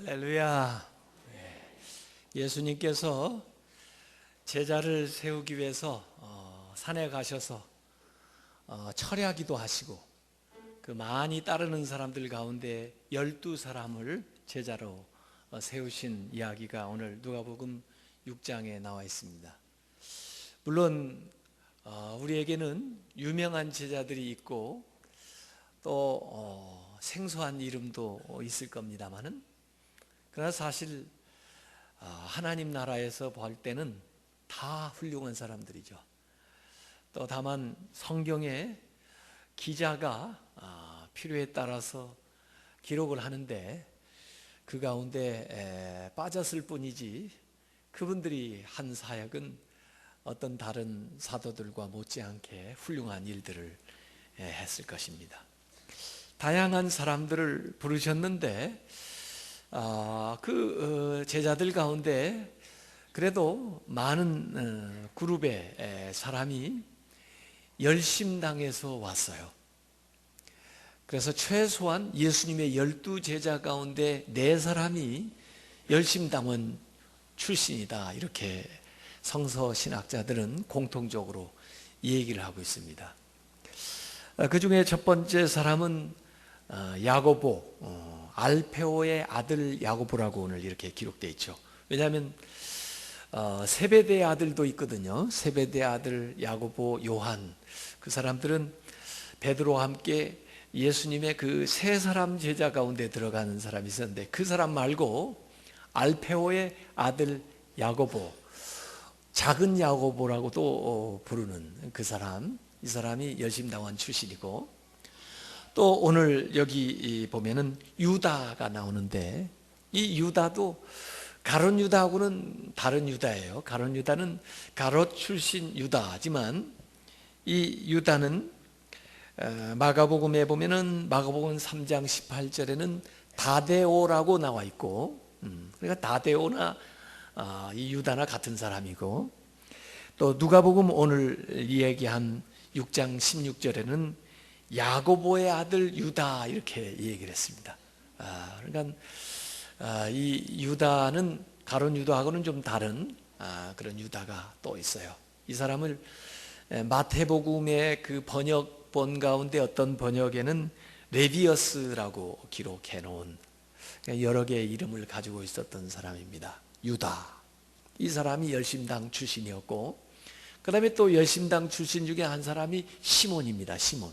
할렐루야. 예수님께서 제자를 세우기 위해서 산에 가셔서 철야기도 하시고 그 많이 따르는 사람들 가운데 12사람을 제자로 세우신 이야기가 오늘 누가복음 6장에 나와 있습니다. 물론 우리에게는 유명한 제자들이 있고 또 생소한 이름도 있을 겁니다만은, 그러나 사실 하나님 나라에서 볼 때는 다 훌륭한 사람들이죠. 또 다만 성경에 기자가 필요에 따라서 기록을 하는데 그 가운데 빠졌을 뿐이지 그분들이 한 사역은 어떤 다른 사도들과 못지않게 훌륭한 일들을 했을 것입니다. 다양한 사람들을 부르셨는데 그 제자들 가운데 그래도 많은 그룹의 사람이 열심당에서 왔어요. 그래서 최소한 예수님의 12제자 가운데 4사람이 열심당원 출신이다, 이렇게 성서신학자들은 공통적으로 얘기를 하고 있습니다. 그 중에 첫 번째 사람은 야고보, 알페오의 아들 야고보라고 오늘 이렇게 기록되어 있죠. 왜냐하면 세베대의 아들도 있거든요. 세베대의 아들 야고보, 요한, 그 사람들은 베드로와 함께 예수님의 그 3사람 제자 가운데 들어가는 사람이 있었는데, 그 사람 말고 알페오의 아들 야고보, 작은 야고보라고도 부르는 그 사람, 이 사람이 열심당원 출신이고, 또 오늘 여기 보면은 유다가 나오는데, 이 유다도 가룟 유다하고는 다른 유다예요. 가룟 유다는 가롯 출신 유다지만 이 유다는 마가복음에 보면은 마가복음 3장 18절에는 다데오라고 나와 있고, 그러니까 다데오나 이 유다나 같은 사람이고, 또 누가복음 오늘 이야기한 6장 16절에는 야고보의 아들 유다, 이렇게 얘기를 했습니다. 그러니까 이 유다는 가룟 유다하고는 좀 다른 그런 유다가 또 있어요. 이 사람을 마태복음의 그 번역본 가운데 어떤 번역에는 레비어스라고 기록해 놓은, 여러 개의 이름을 가지고 있었던 사람입니다. 유다, 이 사람이 열심당 출신이었고, 그 다음에 또 열심당 출신 중에 한 사람이 시몬입니다. 시몬.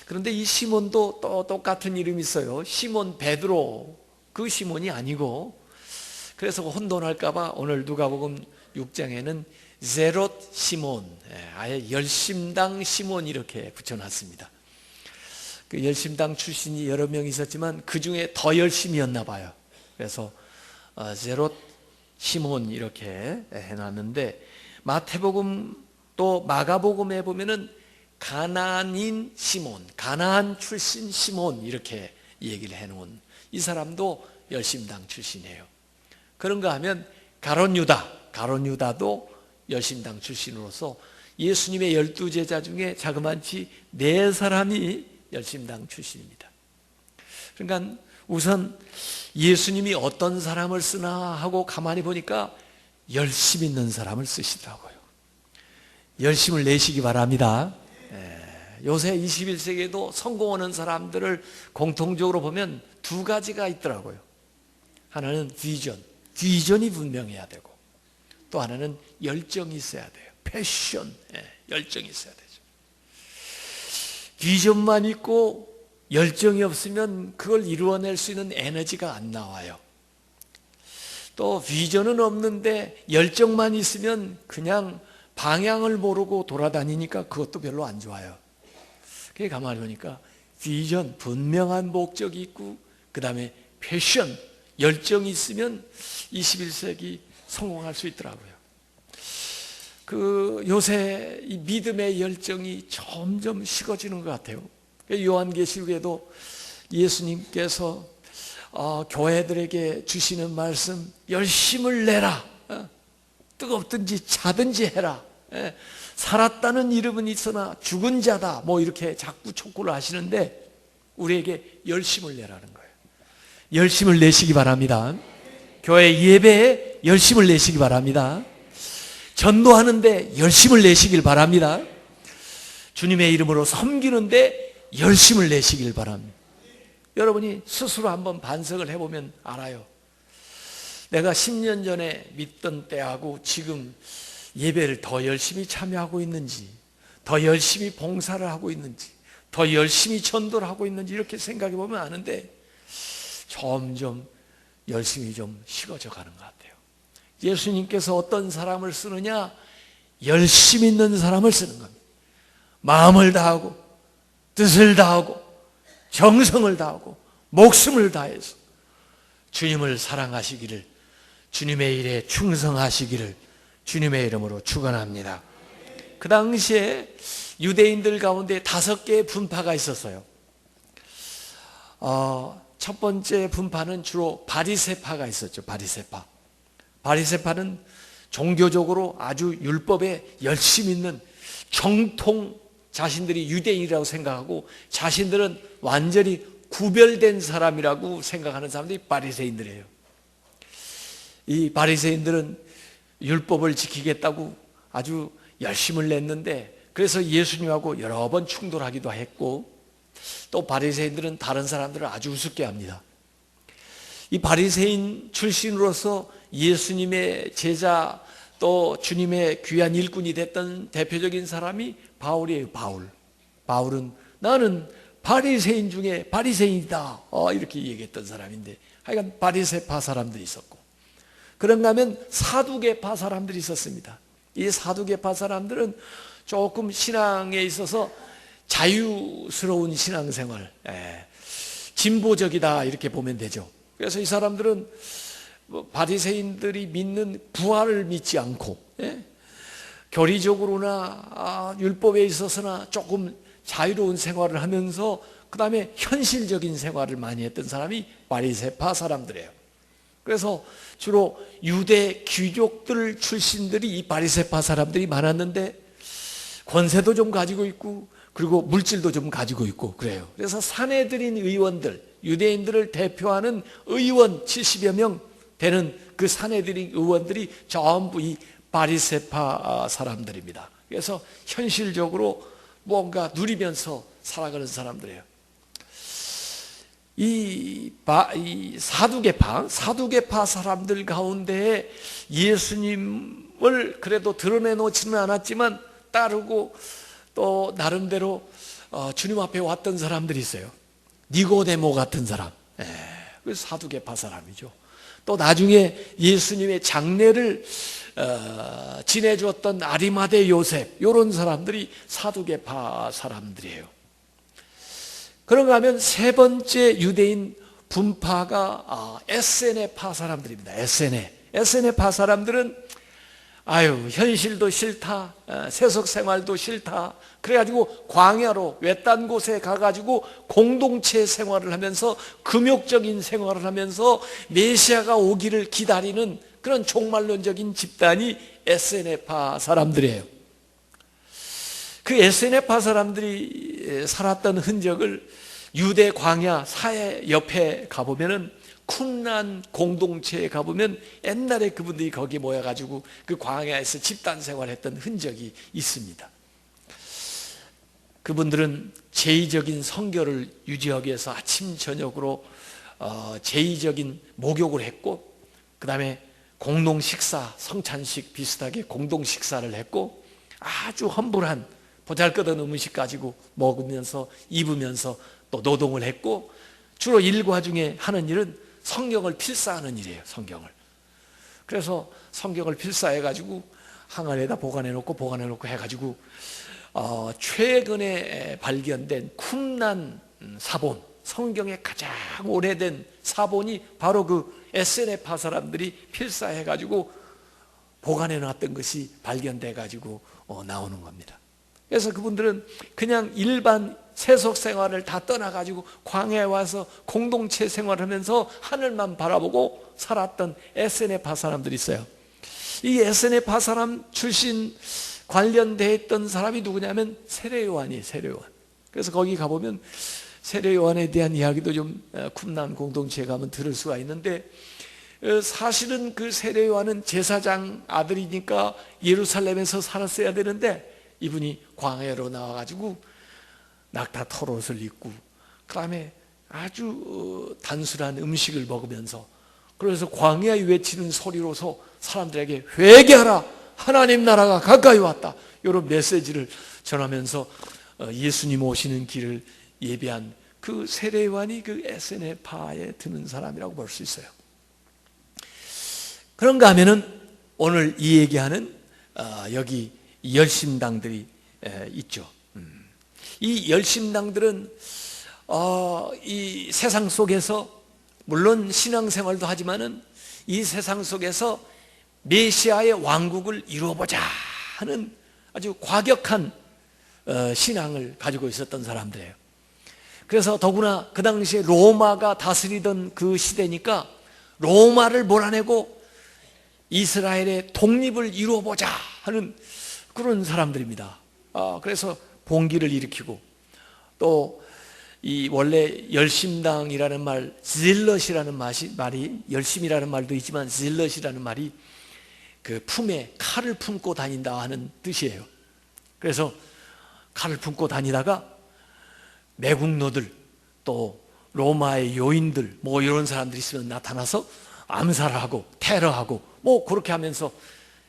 그런데 이 시몬도 또 똑같은 이름이 있어요. 시몬 베드로, 그 시몬이 아니고, 그래서 혼돈할까봐 오늘 누가복음 6장에는 제롯 시몬, 아예 열심당 시몬 이렇게 붙여놨습니다. 그 열심당 출신이 여러 명 있었지만 그 중에 더 열심이었나 봐요. 그래서 제롯 시몬 이렇게 해놨는데, 마태복음 또 마가복음에 보면은 가나안인 시몬, 가나안 출신 시몬 이렇게 얘기를 해놓은 이 사람도 열심당 출신이에요. 그런가 하면 가룟 유다도 열심당 출신으로서 예수님의 12제자 중에 자그마치 4사람이 열심당 출신입니다. 그러니까 우선 예수님이 어떤 사람을 쓰나 하고 가만히 보니까 열심 있는 사람을 쓰시더라고요. 열심을 내시기 바랍니다. 요새 21세기에도 성공하는 사람들을 공통적으로 보면 2가지가 있더라고요. 하나는 비전이 분명해야 되고, 또 하나는 열정이 있어야 돼요. 패션, 열정이 있어야 되죠. 비전만 있고 열정이 없으면 그걸 이루어낼 수 있는 에너지가 안 나와요. 또 비전은 없는데 열정만 있으면 그냥 방향을 모르고 돌아다니니까 그것도 별로 안 좋아요. 그게 가만히 보니까 비전, 분명한 목적이 있고, 그 다음에 패션, 열정이 있으면 21세기 성공할 수 있더라고요. 요새 이 믿음의 열정이 점점 식어지는 것 같아요. 요한계시록에도 예수님께서 교회들에게 주시는 말씀, 열심을 내라, 뜨겁든지 차든지 해라, 살았다는 이름은 있으나 죽은 자다, 뭐 이렇게 자꾸 촉구를 하시는데 우리에게 열심을 내라는 거예요. 열심을 내시기 바랍니다. 교회 예배에 열심을 내시기 바랍니다. 전도하는데 열심을 내시길 바랍니다. 주님의 이름으로 섬기는데 열심을 내시길 바랍니다. 여러분이 스스로 한번 반성을 해보면 알아요. 내가 10년 전에 믿던 때하고 지금 예배를 더 열심히 참여하고 있는지, 더 열심히 봉사를 하고 있는지, 더 열심히 전도를 하고 있는지 이렇게 생각해 보면 아는데 점점 열심히 좀 식어져 가는 것 같아요. 예수님께서 어떤 사람을 쓰느냐? 열심 있는 사람을 쓰는 겁니다. 마음을 다하고 뜻을 다하고 정성을 다하고 목숨을 다해서 주님을 사랑하시기를, 주님의 일에 충성하시기를 주님의 이름으로 축원합니다. 그 당시에 유대인들 가운데 5개의 분파가 있었어요. 첫 번째 분파는 주로 바리새파가 있었죠. 바리새파는 종교적으로 아주 율법에 열심 있는 정통, 자신들이 유대인이라고 생각하고 자신들은 완전히 구별된 사람이라고 생각하는 사람들이 바리새인들이에요. 이 바리새인들은 율법을 지키겠다고 아주 열심을 냈는데, 그래서 예수님하고 여러 번 충돌하기도 했고, 또 바리새인들은 다른 사람들을 아주 우습게 합니다. 이 바리새인 출신으로서 예수님의 제자, 또 주님의 귀한 일꾼이 됐던 대표적인 사람이 바울이에요. 바울은 나는 바리새인 중에 바리새인이다 이렇게 얘기했던 사람인데, 하여간 바리새파 사람들이 있었고, 그런가 하면 사두개파 사람들이 있었습니다. 이 사두개파 사람들은 조금 신앙에 있어서 자유스러운 신앙생활, 진보적이다 이렇게 보면 되죠. 그래서 이 사람들은 바리새인들이 믿는 부활을 믿지 않고, 교리적으로나 율법에 있어서나 조금 자유로운 생활을 하면서 그 다음에 현실적인 생활을 많이 했던 사람이 바리새파 사람들이에요. 그래서 주로 유대 귀족들 출신들이 이 바리새파 사람들이 많았는데, 권세도 좀 가지고 있고 그리고 물질도 좀 가지고 있고 그래요. 그래서 사내들인 의원들, 유대인들을 대표하는 의원 70여 명 되는 그 사내들인 의원들이 전부 이 바리새파 사람들입니다. 그래서 현실적으로 뭔가 누리면서 살아가는 사람들이에요. 이 사두개파 사람들 가운데 예수님을 그래도 드러내놓지는 않았지만 따르고 또 나름대로 주님 앞에 왔던 사람들이 있어요. 니고데모 같은 사람, 그 사두개파 사람이죠. 또 나중에 예수님의 장례를 지내주었던 아리마대 요셉, 이런 사람들이 사두개파 사람들이에요. 그런가 하면 세 번째 유대인 분파가 에세네파 사람들입니다. 에세네파 사람들은 현실도 싫다, 세속 생활도 싫다, 그래가지고 광야로 외딴 곳에 가가지고 공동체 생활을 하면서 금욕적인 생활을 하면서 메시아가 오기를 기다리는 그런 종말론적인 집단이 에세네파 사람들이에요. 그 에세네파 사람들이 살았던 흔적을 유대 광야 사해 옆에 가보면은 쿰란 공동체에 가보면 옛날에 그분들이 거기 모여가지고 그 광야에서 집단 생활했던 흔적이 있습니다. 그분들은 제의적인 성결을 유지하기 위해서 아침 저녁으로 제의적인 목욕을 했고, 그 다음에 공동 식사, 성찬식 비슷하게 공동 식사를 했고, 아주 험불한 보잘것없는 음식 가지고 먹으면서 입으면서 또 노동을 했고, 주로 일과 중에 하는 일은 성경을 필사하는 일이에요. 그래서 성경을 필사해가지고 항아리에다 보관해놓고 해가지고 최근에 발견된 쿰란 사본, 성경의 가장 오래된 사본이 바로 그 에세네파 사람들이 필사해가지고 보관해놨던 것이 발견돼가지고 나오는 겁니다. 그래서 그분들은 그냥 일반 세속 생활을 다 떠나가지고 광야에 와서 공동체 생활하면서 하늘만 바라보고 살았던 에세네파 사람들이 있어요. 이 에세네파 사람 출신 관련되어 있던 사람이 누구냐면 세례요한이에요. 세례요한. 그래서 거기 가보면 세례 요한에 대한 이야기도 좀 쿰난 공동체에 가면 들을 수가 있는데, 사실은 그 세례 요한은 제사장 아들이니까 예루살렘에서 살았어야 되는데 이분이 광야로 나와가지고 낙타 털옷을 입고 그 다음에 아주 단순한 음식을 먹으면서, 그래서 광야에 외치는 소리로서 사람들에게 회개하라, 하나님 나라가 가까이 왔다, 이런 메시지를 전하면서 예수님 오시는 길을 예비한 그 세례 요한이 그 에스네파에 드는 사람이라고 볼 수 있어요. 그런가 하면은 오늘 이 얘기하는 여기 열심당들이 있죠. 이 열심당들은 이 세상 속에서 물론 신앙생활도 하지만은 이 세상 속에서 메시아의 왕국을 이루어보자 하는 아주 과격한 신앙을 가지고 있었던 사람들이에요. 그래서 더구나 그 당시에 로마가 다스리던 그 시대니까 로마를 몰아내고 이스라엘의 독립을 이루어보자 하는 그런 사람들입니다. 그래서 봉기를 일으키고, 또 이 원래 열심당이라는 말, 질럿이라는 말이 열심이라는 말도 있지만 질럿이라는 말이 그 품에 칼을 품고 다닌다 하는 뜻이에요. 그래서 칼을 품고 다니다가 매국노들, 또 로마의 요인들, 뭐 이런 사람들이 있으면 나타나서 암살하고 테러하고 뭐 그렇게 하면서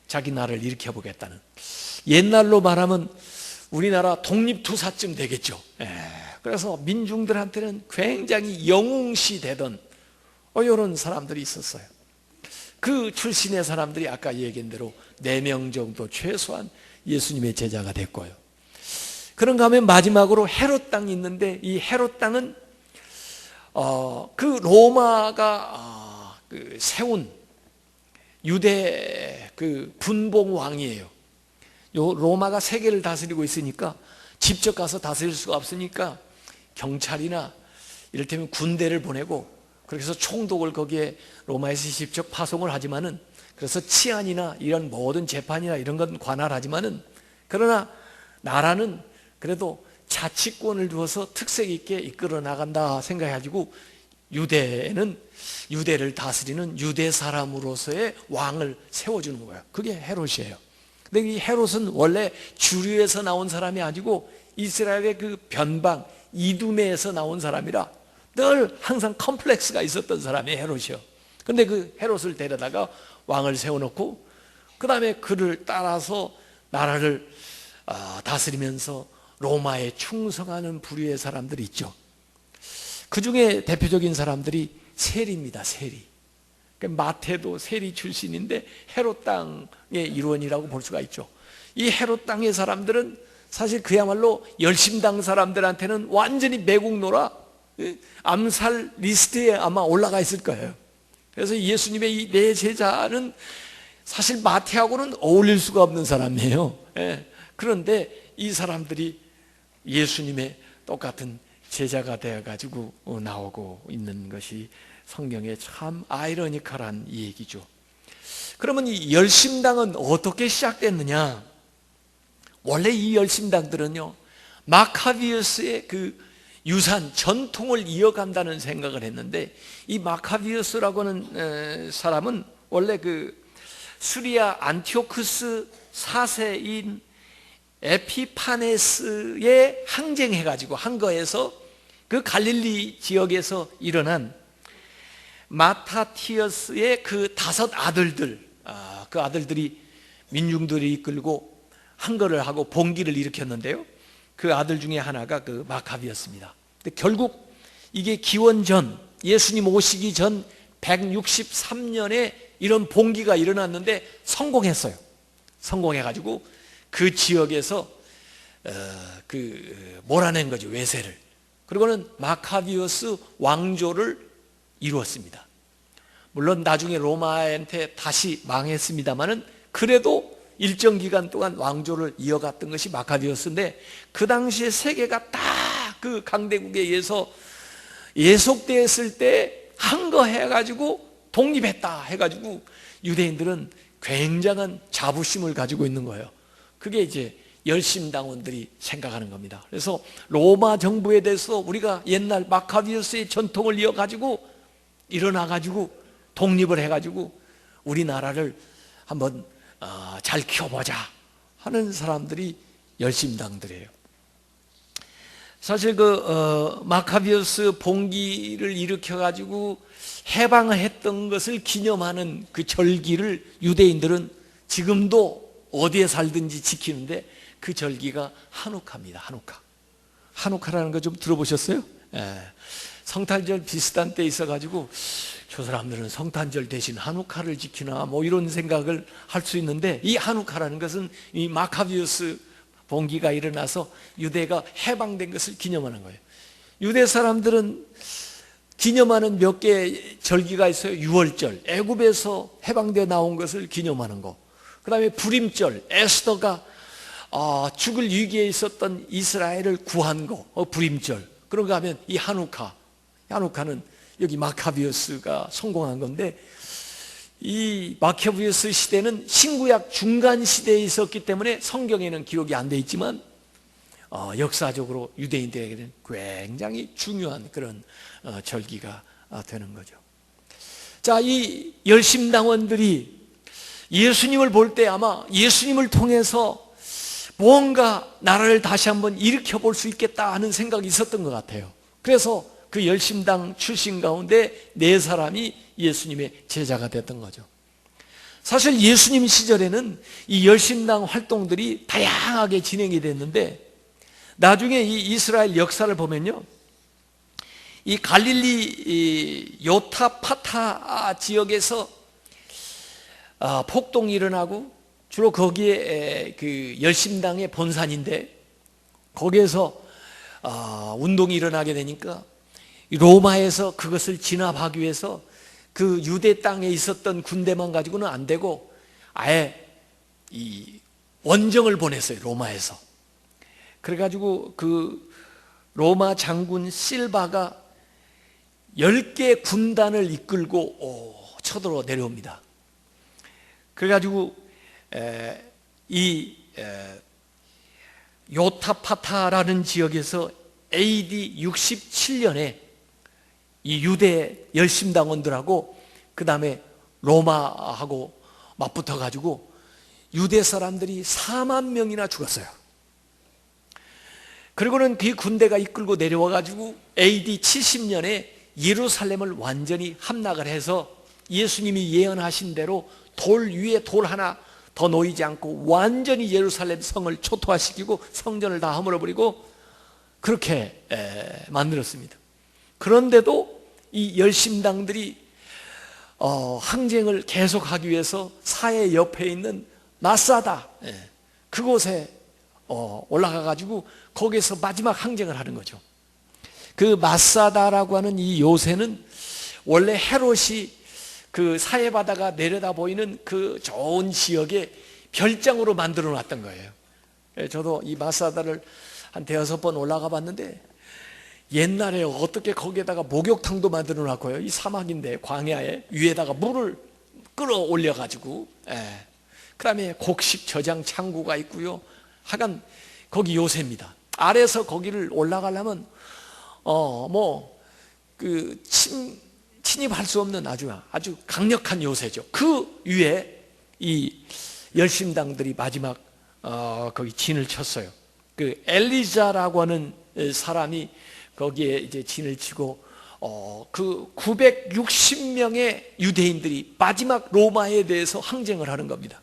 자기 나라를 일으켜 보겠다는, 옛날로 말하면 우리나라 독립투사쯤 되겠죠. 그래서 민중들한테는 굉장히 영웅시 되던 이런 사람들이 있었어요. 그 출신의 사람들이 아까 얘기한 대로 4명 정도 최소한 예수님의 제자가 됐고요. 그런가 하면 마지막으로 헤롯 땅이 있는데, 이 헤롯 땅은 그 로마가 세운 유대 그 분봉 왕이에요. 요 로마가 세계를 다스리고 있으니까 직접 가서 다스릴 수가 없으니까 경찰이나 이를테면 군대를 보내고, 그래서 총독을 거기에 로마에서 직접 파송을 하지만은, 그래서 치안이나 이런 모든 재판이나 이런 건 관할하지만은, 그러나 나라는 그래도 자치권을 두어서 특색 있게 이끌어 나간다 생각해가지고 유대는 유대를 다스리는 유대 사람으로서의 왕을 세워주는 거예요. 그게 헤롯이에요. 근데 이 헤롯은 원래 주류에서 나온 사람이 아니고 이스라엘의 그 변방 이두메에서 나온 사람이라 늘 항상 컴플렉스가 있었던 사람이 헤롯이요. 근데 그 헤롯을 데려다가 왕을 세워놓고 그 다음에 그를 따라서 나라를 다스리면서 로마에 충성하는 부류의 사람들이 있죠. 그 중에 대표적인 사람들이 세리입니다. 세리. 마태도 세리 출신인데 헤롯 땅의 일원이라고 볼 수가 있죠. 이 헤롯 땅의 사람들은 사실 그야말로 열심당 사람들한테는 완전히 매국노라 암살 리스트에 아마 올라가 있을 거예요. 그래서 예수님의 이 네 제자는 사실 마태하고는 어울릴 수가 없는 사람이에요. 그런데 이 사람들이 예수님의 똑같은 제자가 되어가지고 나오고 있는 것이 성경의 참 아이러니컬한 얘기죠. 그러면 이 열심당은 어떻게 시작됐느냐? 원래 이 열심당들은요, 마카비우스의 그 유산, 전통을 이어간다는 생각을 했는데, 이 마카비우스라고 하는 사람은 원래 그 수리아 안티오쿠스 4세인 에피파네스에 항쟁해가지고 한 거에서 그 갈릴리 지역에서 일어난 마타티어스의 그 5 아들들, 그 아들들이 민중들이 이끌고 한 거를 하고 봉기를 일으켰는데요. 그 아들 중에 하나가 그 마카비였습니다. 근데 결국 이게 기원전, 예수님 오시기 전 163년에 이런 봉기가 일어났는데 성공했어요. 성공해가지고 그 지역에서 몰아낸 거죠, 외세를. 그리고는 마카비우스 왕조를 이루었습니다. 물론 나중에 로마한테 다시 망했습니다만은 그래도 일정 기간 동안 왕조를 이어갔던 것이 마카비우스인데, 그 당시에 세계가 딱 그 강대국에 의해서 예속되었을 때 한 거 해가지고 독립했다 해가지고 유대인들은 굉장한 자부심을 가지고 있는 거예요. 그게 이제 열심당원들이 생각하는 겁니다. 그래서 로마 정부에 대해서 우리가 옛날 마카비우스의 전통을 이어가지고 일어나가지고 독립을 해가지고 우리나라를 한번 잘 키워보자 하는 사람들이 열심당들이에요. 사실 마카비우스 봉기를 일으켜가지고 해방을 했던 것을 기념하는 그 절기를 유대인들은 지금도 어디에 살든지 지키는데 그 절기가 하누카입니다. 하누카라는 거 좀 들어보셨어요? 성탄절 비슷한 때 있어가지고 저 사람들은 성탄절 대신 하누카를 지키나 뭐 이런 생각을 할 수 있는데, 이 하누카라는 것은 이 마카비우스 봉기가 일어나서 유대가 해방된 것을 기념하는 거예요. 유대 사람들은 기념하는 몇 개의 절기가 있어요. 유월절, 애굽에서 해방되어 나온 것을 기념하는 거. 그 다음에 불임절, 에스더가 죽을 위기에 있었던 이스라엘을 구한 거, 불임절. 그런가 하면 이 하누카는 여기 마카비우스가 성공한 건데, 이 마카비우스 시대는 신구약 중간 시대에 있었기 때문에 성경에는 기록이 안 돼 있지만 역사적으로 유대인들에게는 굉장히 중요한 그런 절기가 되는 거죠. 자, 이 열심당원들이 예수님을 볼 때 아마 예수님을 통해서 뭔가 나라를 다시 한번 일으켜 볼 수 있겠다 하는 생각이 있었던 것 같아요. 그래서 그 열심당 출신 가운데 4사람이 예수님의 제자가 됐던 거죠. 사실 예수님 시절에는 이 열심당 활동들이 다양하게 진행이 됐는데, 나중에 이 이스라엘 역사를 보면요, 이 갈릴리 요타파타 지역에서 폭동이 일어나고, 주로 거기에 그 열심당의 본산인데, 거기에서 운동이 일어나게 되니까 로마에서 그것을 진압하기 위해서 그 유대 땅에 있었던 군대만 가지고는 안 되고 아예 이 원정을 보냈어요, 로마에서. 그래가지고 그 로마 장군 실바가 10개 군단을 이끌고 쳐들어 내려옵니다. 그래가지고 이 요타파타라는 지역에서 AD 67년에 이 유대 열심당원들하고 그 다음에 로마하고 맞붙어 가지고 유대 사람들이 4만 명이나 죽었어요. 그리고는 그 군대가 이끌고 내려와 가지고 AD 70년에 예루살렘을 완전히 함락을 해서 예수님이 예언하신 대로 돌 위에 돌 하나 더 놓이지 않고 완전히 예루살렘 성을 초토화시키고 성전을 다 허물어버리고 그렇게 만들었습니다. 그런데도 이 열심당들이 항쟁을 계속하기 위해서 사해 옆에 있는 마사다, 그곳에 올라가 가지고 거기에서 마지막 항쟁을 하는 거죠. 그 마사다라고 하는 이 요새는 원래 헤롯이 그 사해 바다가 내려다 보이는 그 좋은 지역에 별장으로 만들어 놨던 거예요. 저도 이 마사다를 한 5번 올라가 봤는데, 옛날에 어떻게 거기에다가 목욕탕도 만들어 놨고요. 이 사막인데 광야에 위에다가 물을 끌어올려 가지고, 그 다음에 곡식 저장 창구가 있고요. 하여간 거기 요새입니다. 아래서 거기를 올라가려면 침입할 수 없는 아주 강력한 요새죠. 그 위에 이 열심당들이 마지막 거기 진을 쳤어요. 그 엘리자라고 하는 사람이 거기에 이제 진을 치고 그 960명의 유대인들이 마지막 로마에 대해서 항쟁을 하는 겁니다.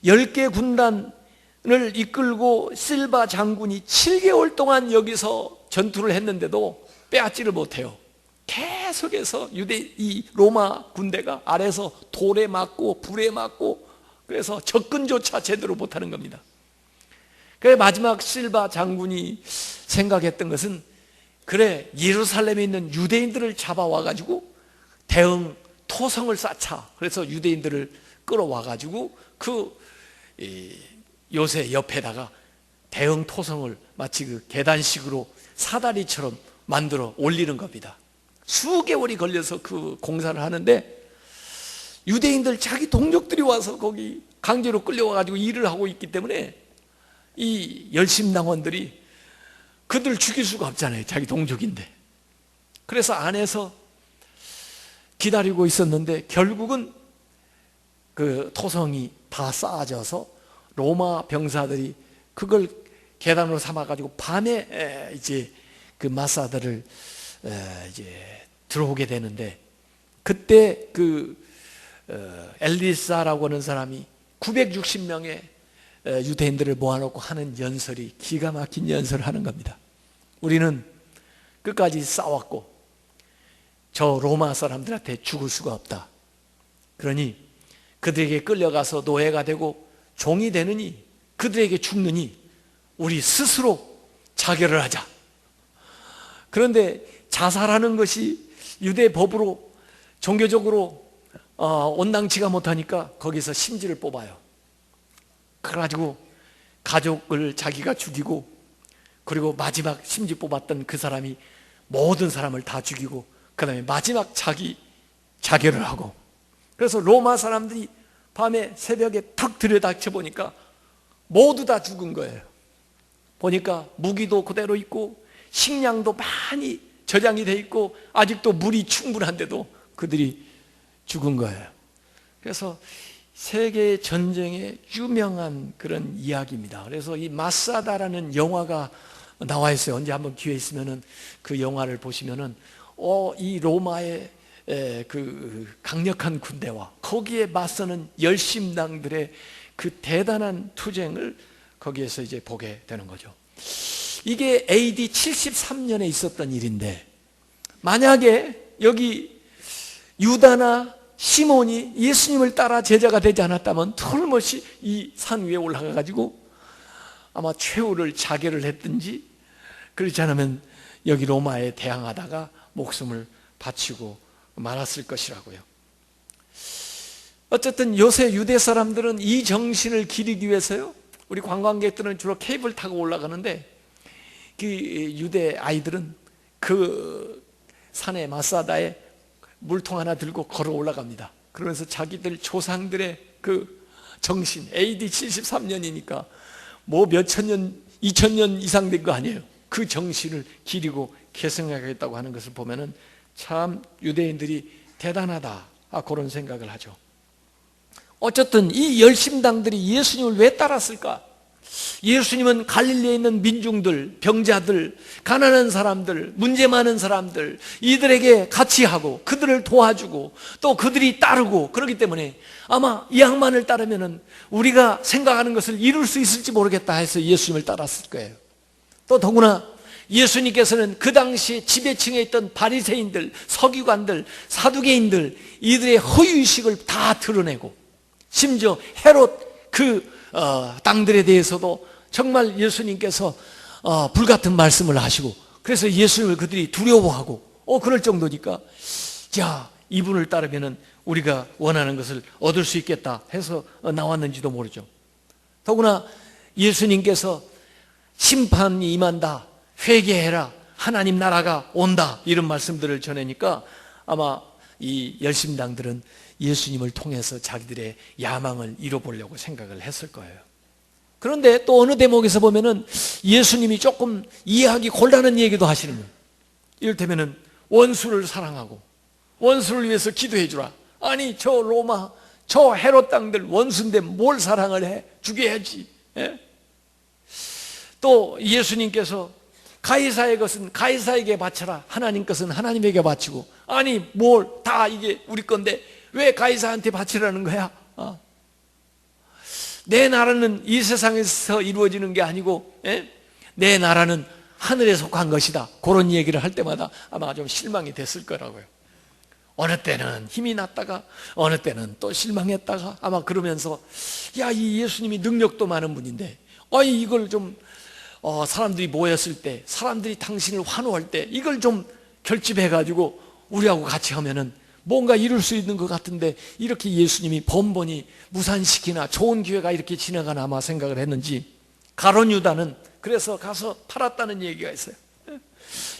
10개 군단을 이끌고 실바 장군이 7개월 동안 여기서 전투를 했는데도 빼앗지를 못해요. 계속해서 이 로마 군대가 아래서 돌에 맞고 불에 맞고 그래서 접근조차 제대로 못하는 겁니다. 그래 마지막 실바 장군이 생각했던 것은, 그래 예루살렘에 있는 유대인들을 잡아와 가지고 대응 토성을 쌓자. 그래서 유대인들을 끌어와 가지고 그 요새 옆에다가 대형 토성을 마치 그 계단식으로 사다리처럼 만들어 올리는 겁니다. 수개월이 걸려서 그 공사를 하는데, 유대인들 자기 동족들이 와서 거기 강제로 끌려와 가지고 일을 하고 있기 때문에 이 열심당원들이 그들 죽일 수가 없잖아요. 자기 동족인데. 그래서 안에서 기다리고 있었는데 결국은 그 토성이 다 쌓아져서 로마 병사들이 그걸 계단으로 삼아가지고 밤에 이제 그 마사들을 이제 들어오게 되는데, 그때 그 엘리사라고 하는 사람이 960명의 유대인들을 모아놓고 하는 연설이 기가 막힌 연설을 하는 겁니다. 우리는 끝까지 싸웠고 저 로마 사람들한테 죽을 수가 없다. 그러니 그들에게 끌려가서 노예가 되고 종이 되느니, 그들에게 죽느니 우리 스스로 자결을 하자. 그런데 자살하는 것이 유대 법으로 종교적으로 온당치가 못하니까 거기서 심지를 뽑아요. 그래가지고 가족을 자기가 죽이고, 그리고 마지막 심지 뽑았던 그 사람이 모든 사람을 다 죽이고, 그 다음에 마지막 자기 자결을 하고, 그래서 로마 사람들이 밤에 새벽에 탁 들여다쳐 보니까 모두 다 죽은 거예요. 보니까 무기도 그대로 있고 식량도 많이 저장이 돼 있고 아직도 물이 충분한데도 그들이 죽은 거예요. 그래서 세계 전쟁의 유명한 그런 이야기입니다. 그래서 이 마사다라는 영화가 나와 있어요. 언제 한번 기회 있으면은 그 영화를 보시면은 이 로마의 그 강력한 군대와 거기에 맞서는 열심당들의 그 대단한 투쟁을 거기에서 이제 보게 되는 거죠. 이게 AD 73년에 있었던 일인데, 만약에 여기 유다나 시몬이 예수님을 따라 제자가 되지 않았다면 틀림없이 이 산 위에 올라가 가지고 아마 최후를 자결을 했든지, 그렇지 않으면 여기 로마에 대항하다가 목숨을 바치고 말았을 것이라고요. 어쨌든 요새 유대 사람들은 이 정신을 기리기 위해서요, 우리 관광객들은 주로 케이블 타고 올라가는데 그 유대 아이들은 그 산에 마사다에 물통 하나 들고 걸어 올라갑니다. 그러면서 자기들 조상들의 그 정신, AD 73년이니까 뭐 몇천 년, 2000년 이상 된 거 아니에요. 그 정신을 기리고 계승하겠다고 하는 것을 보면은 참 유대인들이 대단하다, 그런 생각을 하죠. 어쨌든 이 열심당들이 예수님을 왜 따랐을까? 예수님은 갈릴리에 있는 민중들, 병자들, 가난한 사람들, 문제 많은 사람들, 이들에게 같이 하고 그들을 도와주고 또 그들이 따르고, 그렇기 때문에 아마 이 양반을 따르면은 우리가 생각하는 것을 이룰 수 있을지 모르겠다 해서 예수님을 따랐을 거예요. 또 더구나 예수님께서는 그 당시 지배층에 있던 바리새인들, 서기관들, 사두개인들, 이들의 허위의식을 다 드러내고, 심지어 헤롯 그 땅들에 대해서도 정말 예수님께서 불같은 말씀을 하시고, 그래서 예수님을 그들이 두려워하고 그럴 정도니까, 자, 이분을 따르면은 우리가 원하는 것을 얻을 수 있겠다 해서 나왔는지도 모르죠. 더구나 예수님께서 심판이 임한다, 회개해라, 하나님 나라가 온다, 이런 말씀들을 전하니까 아마 이 열심당들은 예수님을 통해서 자기들의 야망을 이뤄보려고 생각을 했을 거예요. 그런데 또 어느 대목에서 보면은 예수님이 조금 이해하기 곤란한 얘기도 하시는 거예요. 이를테면은 원수를 사랑하고 원수를 위해서 기도해 주라. 아니 저 로마, 저 헤롯 땅들 원수인데 뭘 사랑을 해? 죽여야지. 예? 또 예수님께서 가이사의 것은 가이사에게 바쳐라, 하나님 것은 하나님에게 바치고, 아니 뭘 다 이게 우리 건데 왜 가이사한테 바치라는 거야? 내 나라는 이 세상에서 이루어지는 게 아니고 내 나라는 하늘에 속한 것이다. 그런 얘기를 할 때마다 아마 좀 실망이 됐을 거라고요. 어느 때는 힘이 났다가 어느 때는 또 실망했다가 아마 그러면서, 야, 이 예수님이 능력도 많은 분인데 이걸 좀 사람들이 모였을 때, 사람들이 당신을 환호할 때 이걸 좀 결집해가지고 우리하고 같이 하면은 뭔가 이룰 수 있는 것 같은데, 이렇게 예수님이 번번이 무산시키나 좋은 기회가 이렇게 지나가나 아마 생각을 했는지, 가룟 유다는 그래서 가서 팔았다는 얘기가 있어요.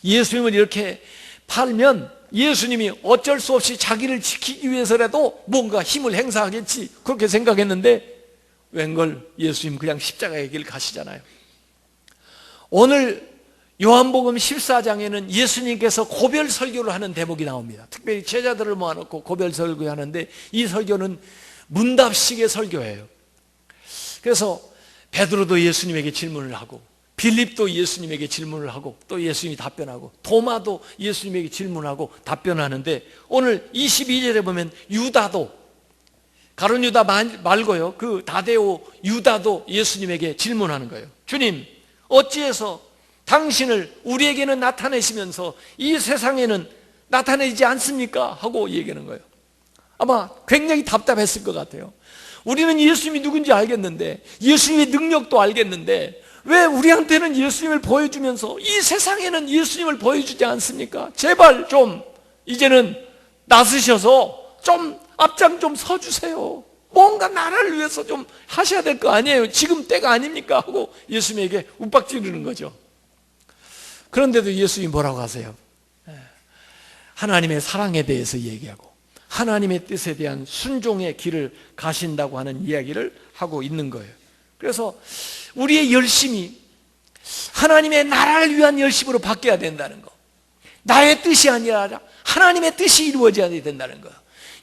예수님을 이렇게 팔면 예수님이 어쩔 수 없이 자기를 지키기 위해서라도 뭔가 힘을 행사하겠지, 그렇게 생각했는데 웬걸 예수님 그냥 십자가의 길 가시잖아요. 오늘 요한복음 14장에는 예수님께서 고별 설교를 하는 대목이 나옵니다. 특별히 제자들을 모아놓고 고별 설교하는데 이 설교는 문답식의 설교예요. 그래서 베드로도 예수님에게 질문을 하고 빌립도 예수님에게 질문을 하고 또 예수님이 답변하고 도마도 예수님에게 질문하고 답변하는데 오늘 22절에 보면 유다도 가룟 유다 말고요 그 다데오 유다도 예수님에게 질문하는 거예요. 주님 어찌해서 당신을 우리에게는 나타내시면서 이 세상에는 나타내지 않습니까? 하고 얘기하는 거예요. 아마 굉장히 답답했을 것 같아요. 우리는 예수님이 누군지 알겠는데 예수님의 능력도 알겠는데 왜 우리한테는 예수님을 보여주면서 이 세상에는 예수님을 보여주지 않습니까? 제발 좀 이제는 나서셔서 좀 앞장 좀 서주세요. 뭔가 나라를 위해서 좀 하셔야 될 거 아니에요. 지금 때가 아닙니까? 하고 예수님에게 윽박지르는 거죠. 그런데도 예수님이 뭐라고 하세요? 하나님의 사랑에 대해서 얘기하고 하나님의 뜻에 대한 순종의 길을 가신다고 하는 이야기를 하고 있는 거예요. 그래서 우리의 열심이 하나님의 나라를 위한 열심으로 바뀌어야 된다는 거, 나의 뜻이 아니라 하나님의 뜻이 이루어져야 된다는 거,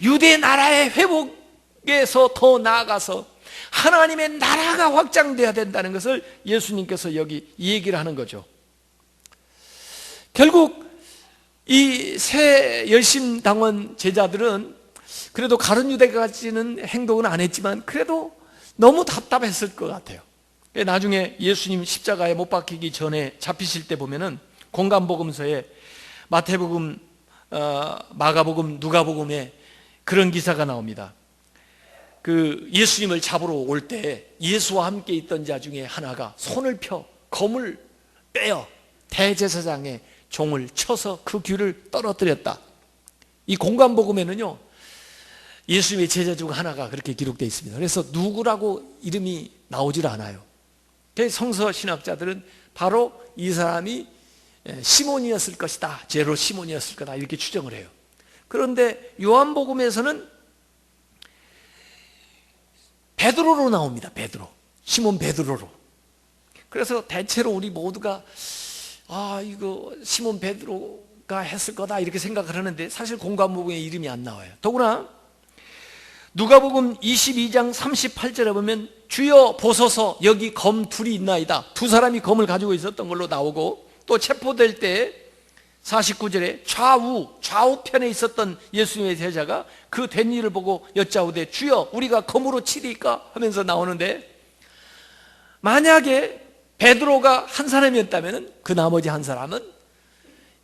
유대 나라의 회복에서 더 나아가서 하나님의 나라가 확장돼야 된다는 것을 예수님께서 여기 얘기를 하는 거죠. 결국 이 새 열심당원 제자들은 그래도 가룟 유대까지는 행동은 안 했지만 그래도 너무 답답했을 것 같아요. 나중에 예수님 십자가에 못 박히기 전에 잡히실 때 보면은 공관복음서에 마태복음, 마가복음, 누가복음에 그런 기사가 나옵니다. 그 예수님을 잡으러 올 때 예수와 함께 있던 자 중에 하나가 손을 펴 검을 빼어 대제사장의 종을 쳐서 그 귀를 떨어뜨렸다. 이 공관복음에는요 예수님의 제자 중 하나가 그렇게 기록되어 있습니다. 그래서 누구라고 이름이 나오질 않아요. 성서 신학자들은 바로 이 사람이 시몬이었을 것이다, 제로 시몬이었을 거다 이렇게 추정을 해요. 그런데 요한복음에서는 베드로로 나옵니다. 베드로, 시몬 베드로로. 그래서 대체로 우리 모두가 이거 시몬 베드로가 했을 거다 이렇게 생각을 하는데 사실 공관복음에 이름이 안 나와요. 더구나 누가복음 22장 38절에 보면 주여 보소서 여기 검 둘이 있나이다. 두 사람이 검을 가지고 있었던 걸로 나오고 또 체포될 때 49절에 좌우편에 있었던 예수님의 제자가 그 된 일을 보고 여짜오되 주여 우리가 검으로 치리까 하면서 나오는데 만약에 베드로가 한 사람이었다면 그 나머지 한 사람은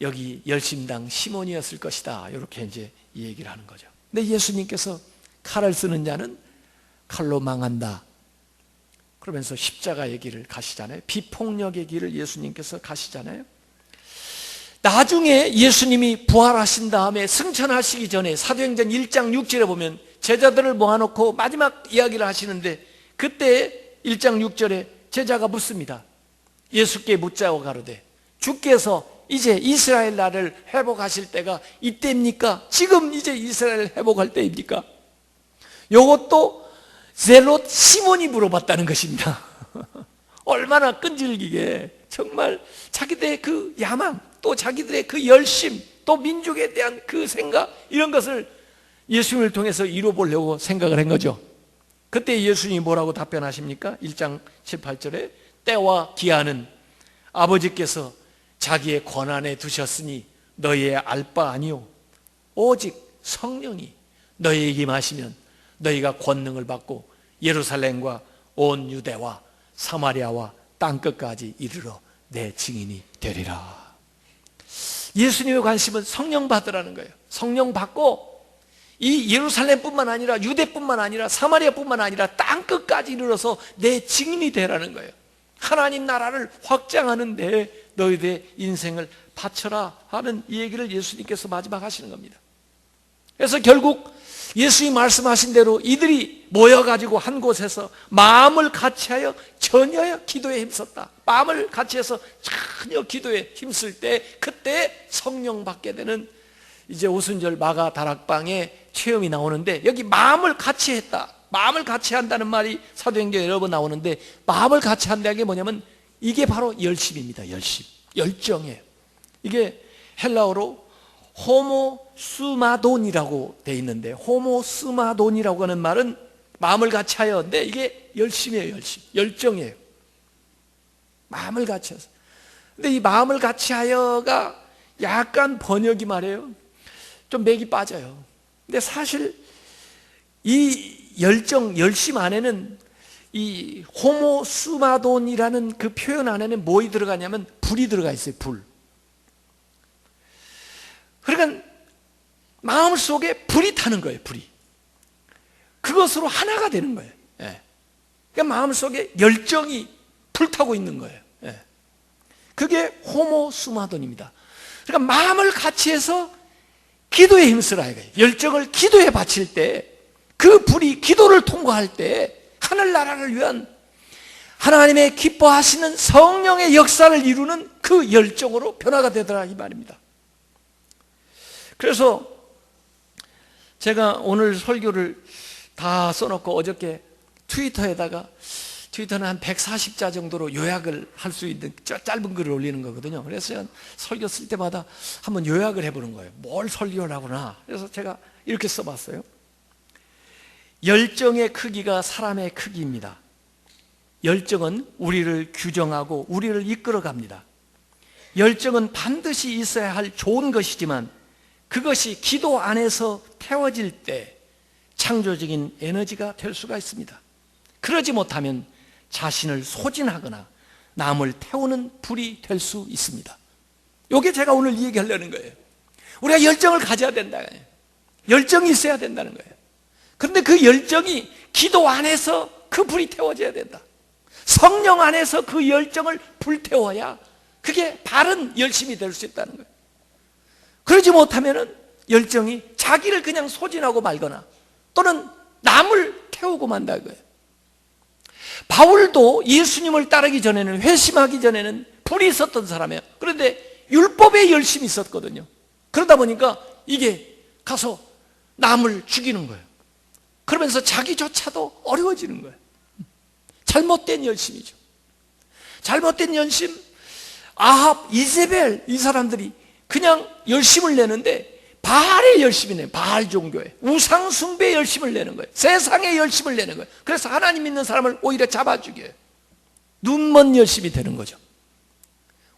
여기 열심당 시몬이었을 것이다 이렇게 이제 이 얘기를 하는 거죠. 근데 예수님께서 칼을 쓰는 자는 칼로 망한다 그러면서 십자가의 길을 가시잖아요. 비폭력의 길을 예수님께서 가시잖아요. 나중에 예수님이 부활하신 다음에 승천하시기 전에 사도행전 1장 6절에 보면 제자들을 모아놓고 마지막 이야기를 하시는데 그때 1장 6절에 제자가 묻습니다. 예수께 묻자고 가로되 주께서 이제 이스라엘 나라를 회복하실 때가 이때입니까? 지금 이제 이스라엘을 회복할 때입니까? 이것도 젤롯 시몬이 물어봤다는 것입니다. 얼마나 끈질기게 정말 자기들의 그 야망 또 자기들의 그 열심 또 민족에 대한 그 생각 이런 것을 예수님을 통해서 이뤄보려고 생각을 한 거죠. 그때 예수님이 뭐라고 답변하십니까? 1장 7, 8절에 때와 기한은 아버지께서 자기의 권한에 두셨으니 너희의 알 바 아니요 오직 성령이 너희에게 임하시면 너희가 권능을 받고 예루살렘과 온 유대와 사마리아와 땅끝까지 이르러 내 증인이 되리라. 예수님의 관심은 성령 받으라는 거예요. 성령 받고 이 예루살렘뿐만 아니라 유대뿐만 아니라 사마리아뿐만 아니라 땅끝까지 이르러서 내 증인이 되라는 거예요. 하나님 나라를 확장하는 데 너희들의 인생을 바쳐라 하는 이 얘기를 예수님께서 마지막 하시는 겁니다. 그래서 결국 예수님이 말씀하신 대로 이들이 모여가지고 한 곳에서 마음을 같이하여 전혀 기도에 힘썼다. 마음을 같이해서 전혀 기도에 힘쓸 때 그때 성령 받게 되는 이제 오순절 마가 다락방의 체험이 나오는데 여기 마음을 같이 했다. 마음을 같이 한다는 말이 사도행전에 여러 번 나오는데, 마음을 같이 한다는 게 뭐냐면 이게 바로 열심입니다. 열정이에요. 이게 헬라어로 호모스마돈이라고 돼 있는데, 호모스마돈이라고 하는 말은 마음을 같이 하여인데 이게 열심이에요. 열정이에요. 마음을 같이 해서. 근데 이 마음을 같이 하여가 약간 번역이 말이에요, 좀 맥이 빠져요. 근데 사실 이 열심 안에는, 이 호모스마돈이라는 그 표현 안에는 뭐이 들어가냐면 불이 들어가 있어요. 불. 그러니까 마음 속에 불이 타는 거예요. 불이. 그것으로 하나가 되는 거예요. 예. 그러니까 마음 속에 열정이 불타고 있는 거예요. 예. 그게 호모스마돈입니다. 그러니까 마음을 같이 해서 기도에 힘쓰라 이거예요. 열정을 기도에 바칠 때, 그 불이 기도를 통과할 때 하늘나라를 위한 하나님의 기뻐하시는 성령의 역사를 이루는 그 열정으로 변화가 되더라 이 말입니다. 그래서 제가 오늘 설교를 다 써놓고 어저께 트위터는 한 140자 정도로 요약을 할 수 있는 짧은 글을 올리는 거거든요. 그래서 제가 설교 쓸 때마다 한번 요약을 해보는 거예요. 뭘 설교를 하구나. 그래서 제가 이렇게 써봤어요. 열정의 크기가 사람의 크기입니다. 열정은 우리를 규정하고 우리를 이끌어갑니다. 열정은 반드시 있어야 할 좋은 것이지만 그것이 기도 안에서 태워질 때 창조적인 에너지가 될 수가 있습니다. 그러지 못하면 자신을 소진하거나 남을 태우는 불이 될 수 있습니다. 이게 제가 오늘 얘기하려는 거예요. 우리가 열정을 가져야 된다. 열정이 있어야 된다는 거예요. 그런데 그 열정이 기도 안에서 그 불이 태워져야 된다. 성령 안에서 그 열정을 불태워야 그게 바른 열심이 될 수 있다는 거예요. 그러지 못하면 열정이 자기를 그냥 소진하고 말거나 또는 남을 태우고 만다 거예요. 바울도 예수님을 따르기 전에는, 회심하기 전에는 불이 있었던 사람이에요. 그런데 율법에 열심이 있었거든요. 그러다 보니까 이게 가서 남을 죽이는 거예요. 그러면서 자기조차도 어려워지는 거예요. 잘못된 열심이죠. 잘못된 열심. 아합, 이세벨 이 사람들이 그냥 열심을 내는데 바알의 열심이 내요. 바알 종교에 우상 숭배의 열심을 내는 거예요. 세상의 열심을 내는 거예요. 그래서 하나님 믿는 사람을 오히려 잡아 죽여요. 눈먼 열심이 되는 거죠.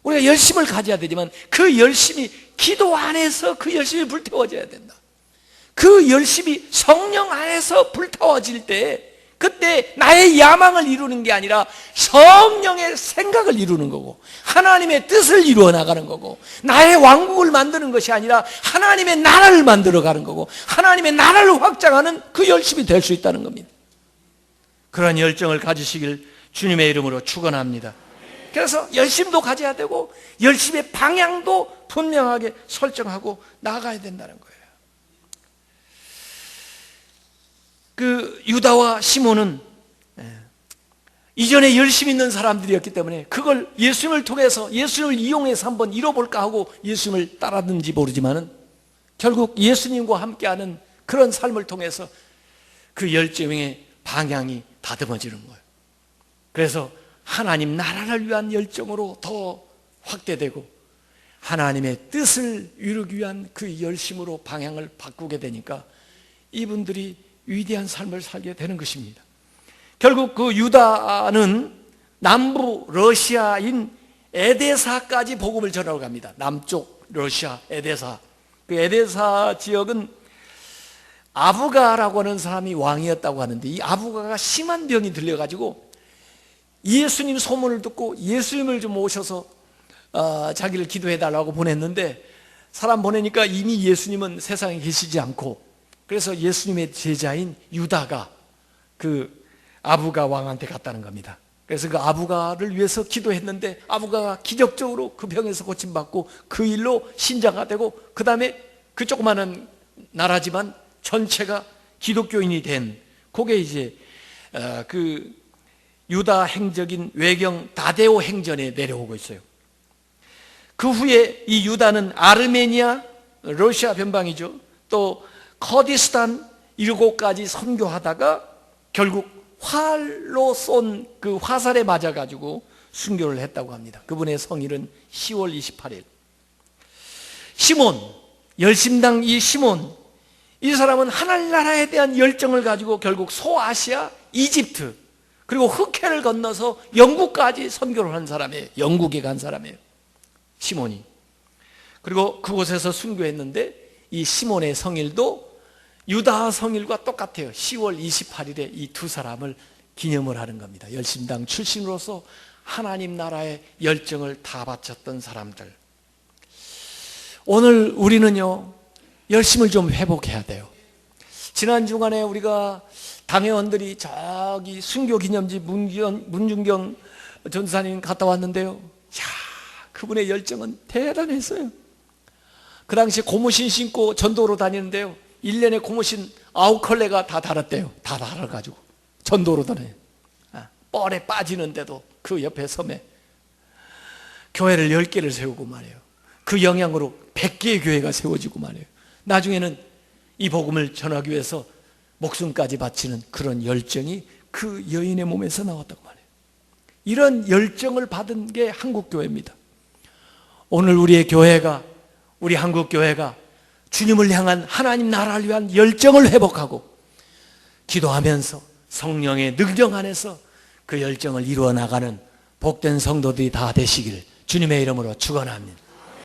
우리가 열심을 가져야 되지만 그 열심이 기도 안에서 그 열심이 불태워져야 된다. 그 열심이 성령 안에서 불태워질 때 그때 나의 야망을 이루는 게 아니라 성령의 생각을 이루는 거고 하나님의 뜻을 이루어 나가는 거고 나의 왕국을 만드는 것이 아니라 하나님의 나라를 만들어가는 거고 하나님의 나라를 확장하는 그 열심이 될 수 있다는 겁니다. 그런 열정을 가지시길 주님의 이름으로 축원합니다. 그래서 열심도 가져야 되고 열심의 방향도 분명하게 설정하고 나아가야 된다는 거예요. 그 유다와 시몬은 이전에 열심히 있는 사람들이었기 때문에 그걸 예수님을 통해서 예수님을 이용해서 한번 이뤄볼까 하고 예수님을 따랐는지 모르지만은 결국 예수님과 함께하는 그런 삶을 통해서 그 열정의 방향이 다듬어지는 거예요. 그래서 하나님 나라를 위한 열정으로 더 확대되고 하나님의 뜻을 이루기 위한 그 열심으로 방향을 바꾸게 되니까 이분들이 위대한 삶을 살게 되는 것입니다. 결국 그 유다는 남부 러시아인 에데사까지 복음을 전하러 갑니다. 남쪽 러시아 에데사. 그 에데사 지역은 아부가라고 하는 사람이 왕이었다고 하는데 이 아부가가 심한 병이 들려가지고 예수님 소문을 듣고 예수님을 좀 모셔서 자기를 기도해달라고 보냈는데 사람 보내니까 이미 예수님은 세상에 계시지 않고 그래서 예수님의 제자인 유다가 그 아부가 왕한테 갔다는 겁니다. 그래서 그 아부가를 위해서 기도했는데 아부가가 기적적으로 그 병에서 고침받고 그 일로 신자가 되고 그 다음에 그 조그마한 나라지만 전체가 기독교인이 된 그게 이제 그 유다 행적인 외경 다데오 행전에 내려오고 있어요. 그 후에 이 유다는 아르메니아, 러시아 변방이죠. 또 커디스탄 7곳까지 선교하다가 결국 활로 쏜 그 화살에 맞아가지고 순교를 했다고 합니다. 그분의 성일은 10월 28일. 시몬, 열심당 이 시몬, 이 사람은 하나님 나라에 대한 열정을 가지고 결국 소아시아, 이집트, 그리고 흑해를 건너서 영국까지 선교를 한 사람이에요. 영국에 간 사람이에요, 시몬이. 그리고 그곳에서 순교했는데 이 시몬의 성일도 유다 성일과 똑같아요. 10월 28일에 이 두 사람을 기념을 하는 겁니다. 열심당 출신으로서 하나님 나라의 열정을 다 바쳤던 사람들. 오늘 우리는요, 열심을 좀 회복해야 돼요. 지난 주간에 우리가 당회원들이 저기 순교기념지 문중경 전사님 갔다 왔는데요. 야, 그분의 열정은 대단했어요. 그 당시 고무신 신고 전도로 다니는데요, 1년에 고무신 9컬레가 다 달았대요. 다 달아가지고 전도로 다녀요. 뻘에 빠지는데도 그 옆에 섬에 교회를 10개를 세우고 말이에요. 그 영향으로 100개의 교회가 세워지고 말이에요. 나중에는 이 복음을 전하기 위해서 목숨까지 바치는 그런 열정이 그 여인의 몸에서 나왔다고 말해요. 이런 열정을 받은 게 한국교회입니다. 오늘 우리의 교회가, 우리 한국교회가 주님을 향한 하나님 나라를 위한 열정을 회복하고 기도하면서 성령의 능력 안에서 그 열정을 이루어 나가는 복된 성도들이 다 되시길 주님의 이름으로 축원합니다.